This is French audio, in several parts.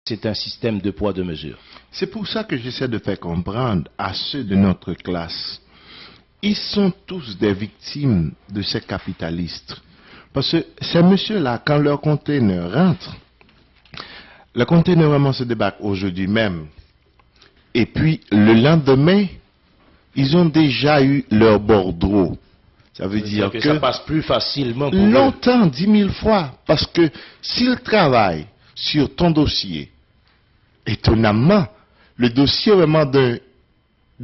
c'est un système de poids, de mesure. C'est pour ça que j'essaie de faire comprendre à ceux de notre classe. Ils sont tous des victimes de ces capitalistes. Parce que ces messieurs-là, quand leur conteneur rentre, le conteneur vraiment se débarque aujourd'hui même. Et puis, le lendemain, ils ont déjà eu leur bordereau. Ça veut dire que ça passe plus facilement pour longtemps, 10 000 fois. Parce que s'ils travaillent sur ton dossier, étonnamment, le dossier vraiment de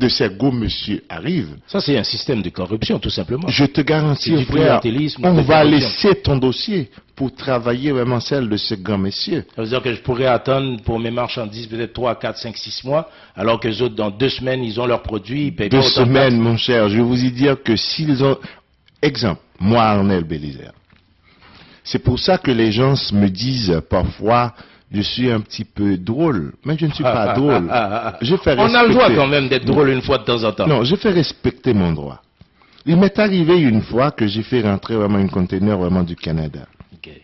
ces gros monsieur arrive. Ça, c'est un système de corruption, tout simplement. Je te garantis, frère, on va laisser ton dossier pour travailler vraiment celle de ce grand monsieur. Ça veut dire que je pourrais attendre pour mes marchandises peut-être 3, 4, 5, 6 mois, alors que les autres, dans 2 semaines, ils ont leurs produits, ils payent 2 semaines, mon cher, je vais vous y dire que s'ils ont... Exemple, moi, Arnel Bélizer. C'est pour ça que les gens me disent parfois... Je suis un petit peu drôle, mais je ne suis pas drôle. On a le droit quand même d'être drôle une fois de temps en temps. Non, je fais respecter mon droit. Il m'est arrivé une fois que j'ai fait rentrer vraiment un conteneur vraiment du Canada. Okay.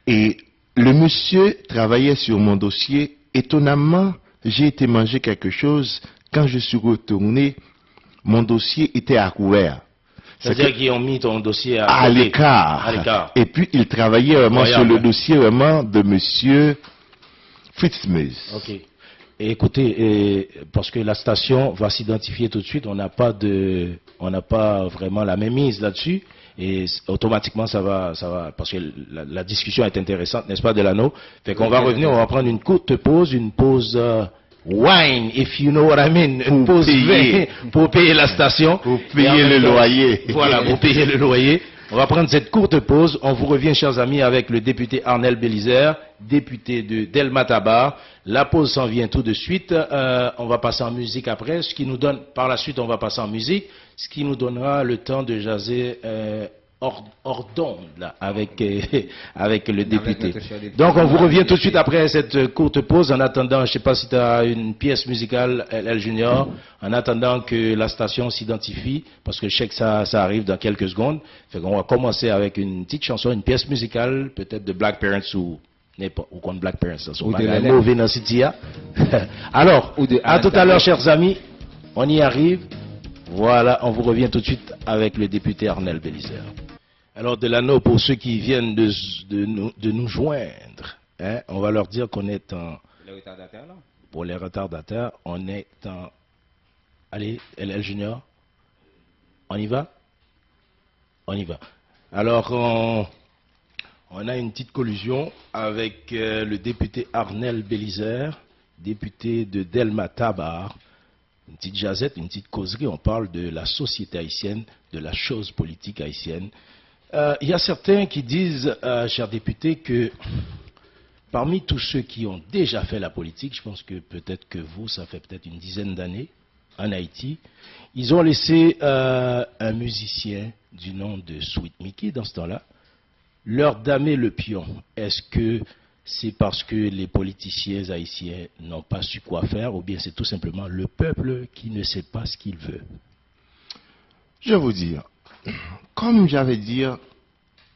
Et le monsieur travaillait sur mon dossier. Étonnamment, j'ai été manger quelque chose. Quand je suis retourné, mon dossier était à couvert. C'est-à-dire qu'ils ont mis ton dossier à l'écart. Et puis, il travaillait vraiment sur le dossier vraiment de monsieur Fitzmaurice. Ok. Et écoutez, parce que la station va s'identifier tout de suite, on n'a pas vraiment la même mise là-dessus. Et automatiquement, ça va, parce que la discussion est intéressante, n'est-ce pas, Delano? Fait qu'on va revenir, on va prendre une courte pause, wine, if you know what I mean, une pause vin pour payer la station. Pour payer le loyer. Voilà, pour payer le loyer. On va prendre cette courte pause. On vous revient, chers amis, avec le député Arnel Bélizer, député de Delmatabar. La pause s'en vient tout de suite. On va passer en musique après. Ce qui nous donne, par la suite, on va passer en musique, ce qui nous donnera le temps de jaser hors d'onde là, avec le député. Donc on vous revient tout de suite après cette courte pause. En attendant, je ne sais pas si tu as une pièce musicale, LL Junior, en attendant que la station s'identifie, parce que je sais que ça arrive dans quelques secondes. Fait qu'on va commencer avec une petite chanson, une pièce musicale, peut-être de Black Parents ou contre Black Parents. Ça sont pas mauvais dans City. Alors, à tout à l'heure, chers amis. On y arrive. Voilà, on vous revient tout de suite avec le député Arnel Bélizer. Alors, Delano, pour ceux qui viennent de nous joindre, hein, on va leur dire qu'on est en... Les retardataires, là? Pour les retardataires, on est en... Allez, LL Junior, on y va? On y va. Alors, on a une petite collusion avec le député Arnel Bélizer, député de Delmatabar. Une petite jazette, une petite causerie, on parle de la société haïtienne, de la chose politique haïtienne. Il y a certains qui disent, chers députés, que parmi tous ceux qui ont déjà fait la politique, je pense que peut-être que vous, ça fait peut-être une dizaine d'années en Haïti, ils ont laissé un musicien du nom de Sweet Mickey dans ce temps-là leur damer le pion. Est-ce que c'est parce que les politiciens haïtiens n'ont pas su quoi faire, ou bien c'est tout simplement le peuple qui ne sait pas ce qu'il veut? Je vais vous dire, comme j'avais dit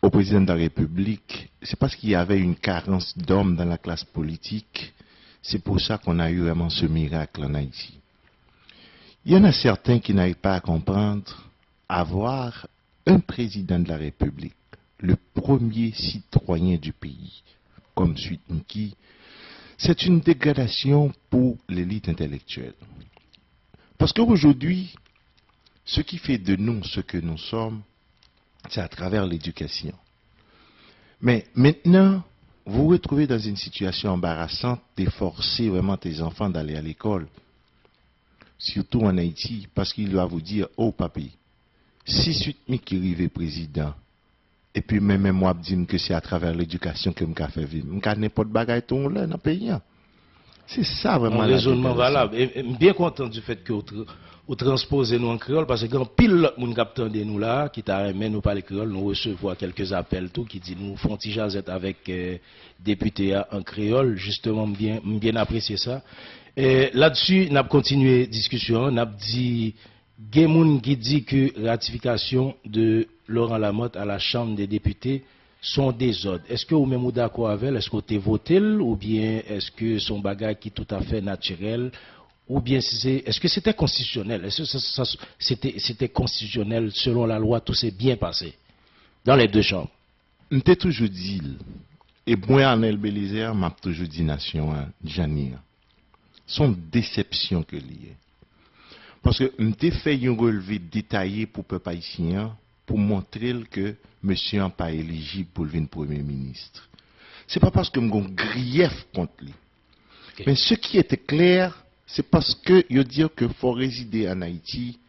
au président de la République, c'est parce qu'il y avait une carence d'hommes dans la classe politique. C'est pour ça qu'on a eu vraiment ce miracle en Haïti. Il y en a certains qui n'arrivent pas à comprendre avoir un président de la République, le premier citoyen du pays, comme Sweet Mickey, c'est une dégradation pour l'élite intellectuelle. Parce qu'aujourd'hui, ce qui fait de nous ce que nous sommes, c'est à travers l'éducation. Mais maintenant, vous vous retrouvez dans une situation embarrassante de forcer vraiment tes enfants d'aller à l'école. Surtout en Haïti, parce qu'il va vous dire, oh papi, si Sweet Mickey arrive président, et puis même moi je dis que c'est à travers l'éducation que je fais vivre. Je n'ai pas de bagaille tout là dans le pays. C'est ça vraiment. Un raisonnement valable. Et bien content du fait que vous transposez nous en créole, parce que quand pile moun captant de nous là, qui t'a aimé nous parler créole, nous recevons quelques appels tout qui dit nous font petit jazette avec député en créole, justement bien apprécié ça. Et là-dessus, n'a continué discussion, n'a dit Gemoun qui dit que ratification de Laurent Lamotte à la Chambre des députés son désordre, est-ce que vous même d'accord avec elle, est-ce que vous voté ou bien est-ce que son bagage qui est tout à fait naturel ou bien est-ce que c'était constitutionnel, est-ce que c'était constitutionnel selon la loi, tout s'est bien passé dans les deux chambres? M'te toujours dit, et moi, Arnel Bélizer, m'a toujours dit nation, Janir, son déception que lié. Parce que m'te fait un relevé détaillé pour peuple haïtien, pour montrer que monsieur n'est pas éligible pour le premier ministre. C'est pas parce que m'gon grief contre lui. Okay. Mais ce qui était clair, c'est parce que il dit que faut résider en Haïti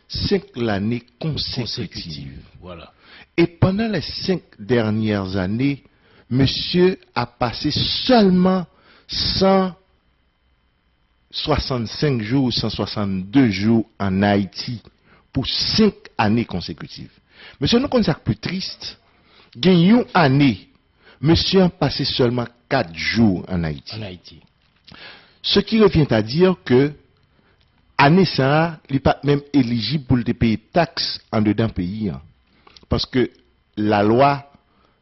5 années consécutives. Voilà. Et pendant les 5 dernières années, monsieur a passé seulement 165 jours ou 162 jours en Haïti pour 5 années consécutives. Monsieur, nous connaissons plus triste. Gagnons année, monsieur a passé seulement 4 jours en Haïti. Ce qui revient à dire que année ça, il n'est pas même éligible pour le payer taxes en dedans pays. Parce que la loi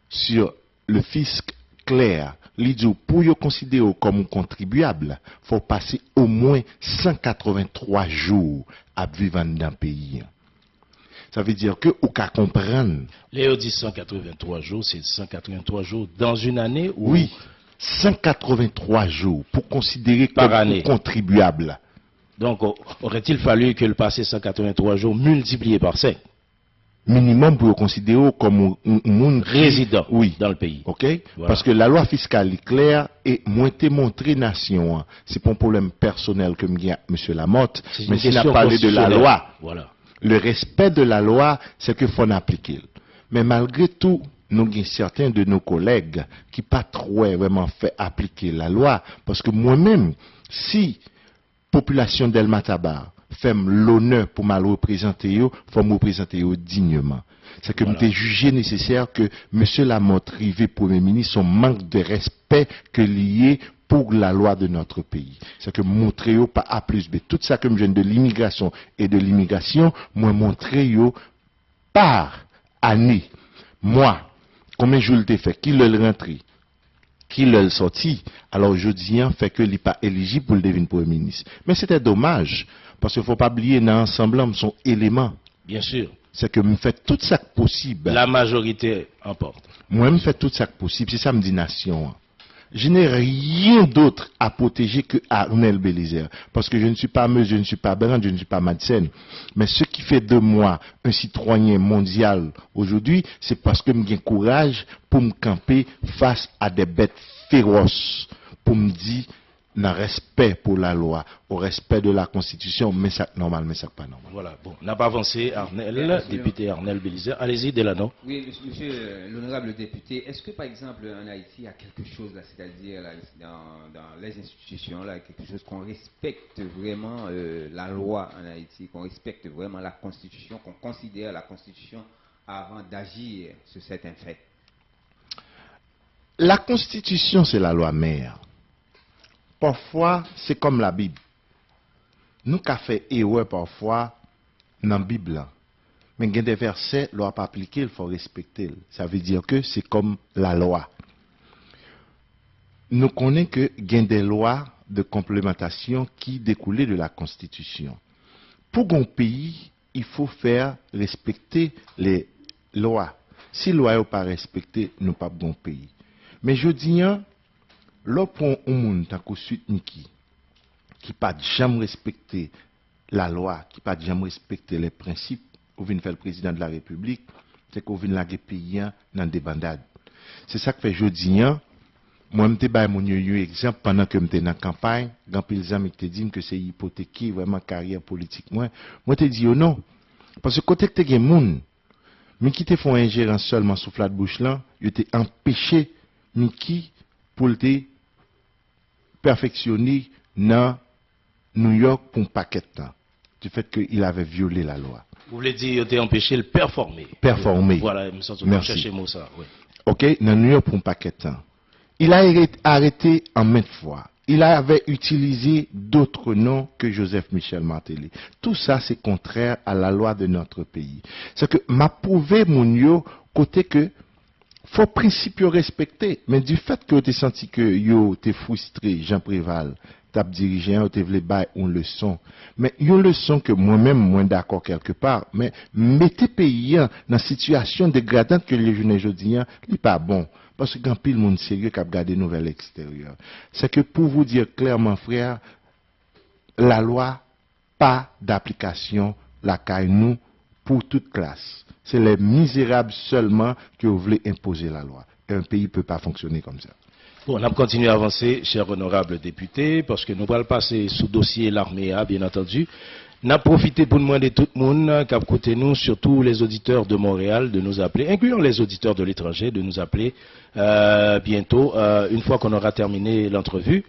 sur le fisc clair, il dit pour le considérer comme contribuable, il faut passer au moins 183 jours à vivre dans le pays. Ça veut dire que, au cas comprendre. Léo dit 183 jours, c'est 183 jours dans une année ou... Oui, 183 jours pour considérer comme année contribuable. Donc, aurait-il fallu que le passé 183 jours multiplié par 5? Minimum pour considérer comme un résident oui. Dans le pays. Ok? Voilà. Parce que la loi fiscale est claire et moi t'ai montré nation. C'est pas un problème personnel que M. Lamotte, mais s'il a parlé de la loi. Voilà. Le respect de la loi, c'est qu'il faut l'appliquer. Mais malgré tout, nous avons certains de nos collègues qui pas trop vraiment fait appliquer la loi. Parce que moi-même, si population d'El Matabar fait l'honneur pour me représenter, il faut me représenter dignement. C'est que voilà. M'était jugé nécessaire que M. Lamotte, Rivé, Premier ministre, son manque de respect que lié pour la loi de notre pays. C'est que montrer pas A plus B. Tout ça que je viens de l'immigration et de l'immigration, moi montrer par année. Moi, combien je l'ai fait, qui l'a rentré, qui l'a sorti, alors je dis fait que il n'est pas éligible pour le devenir Premier ministre. Mais c'était dommage, parce qu'il ne faut pas oublier dans l'ensemble son élément. Bien sûr. C'est que me fait tout ça possible. La majorité emporte. Moi, me fait tout ça possible. C'est ça me dit nation. Je n'ai rien d'autre à protéger que Arnel Bélizer. Parce que je ne suis pas Meuse, je ne suis pas Brand, je ne suis pas Madsen. Mais ce qui fait de moi un citoyen mondial aujourd'hui, c'est parce que j'ai courage pour me camper face à des bêtes féroces. Pour me dire, dans respect pour la loi, au respect de la Constitution, mais ça normal, mais ça pas normal. Voilà, bon, on n'a pas avancé, Arnel, député Arnel Bélizer. Allez-y, Delano. Oui, monsieur l'honorable député, est-ce que par exemple en Haïti, il y a quelque chose là, c'est-à-dire là, dans les institutions, là, quelque chose qu'on respecte vraiment la loi en Haïti, qu'on respecte vraiment la Constitution, qu'on considère la Constitution avant d'agir sur certains faits? La Constitution, c'est la loi mère. Parfois, c'est comme la Bible. Nous avons fait erreur parfois dans la Bible. Mais il y a des versets, l'on pas appliquer, il faut respecter. Ça veut dire que c'est comme la loi. Nous connaissons qu'il y a des lois de complémentation qui découlent de la Constitution. Pour un pays, il faut faire respecter les lois. Si les lois ne sont pas respectées, nous pas bon pays. Mais je dis, l'opon au monde tant que suite Niki qui pas jamais respecter la loi, qui pas jamais respecter les principes, ou vient faire le président de la République, c'est qu'on vient laguer pays dans des bandades. C'est ça que fait jodi moi m'te bay mon exemple pendant que m'te dans campagne, grand pile zami te dit que c'est hypothéquer vraiment carrière politique moi te dit non parce que côté que te gen moun mais qui te font ingérence seulement sous flat bouche là, yo te empêché Miki pour te perfectionner dans New York pour un paquet de temps. Du fait qu'il avait violé la loi. Vous voulez dire qu'il a empêché de performer. Performer. Voilà, il me semble que vous cherchez mot ça. Oui. Ok, dans New York pour un paquet de temps. Il a arrêté en maintes fois. Il avait utilisé d'autres noms que Joseph Michel Martelly. Tout ça, c'est contraire à la loi de notre pays. C'est que m'a prouvé mon yo côté que faut principe respecter, mais du fait que tu senti que yo t'es frustré, Jean Préval, t'as dirigé, tu voulais bailler une leçon. Mais une leçon que moi-même, moins d'accord quelque part, mais mettez pays dans situation dégradante que les jeunes aujourd'hui, n'est pas bon. Parce que quand pile monde sérieux qui a regardé nouvelles extérieures. C'est que pour vous dire clairement, frère, la loi, pas d'application, la caille nous, pour toute classe. C'est les misérables seulement qui voulaient imposer la loi. Et un pays ne peut pas fonctionner comme ça. Bon, on a continué à avancer, cher honorable député, parce que nous allons passer sous dossier l'armée, bien entendu. On a profité pour demander tout le monde qui a écouté nous, surtout les auditeurs de Montréal, de nous appeler, incluant les auditeurs de l'étranger, de nous appeler bientôt, une fois qu'on aura terminé l'entrevue.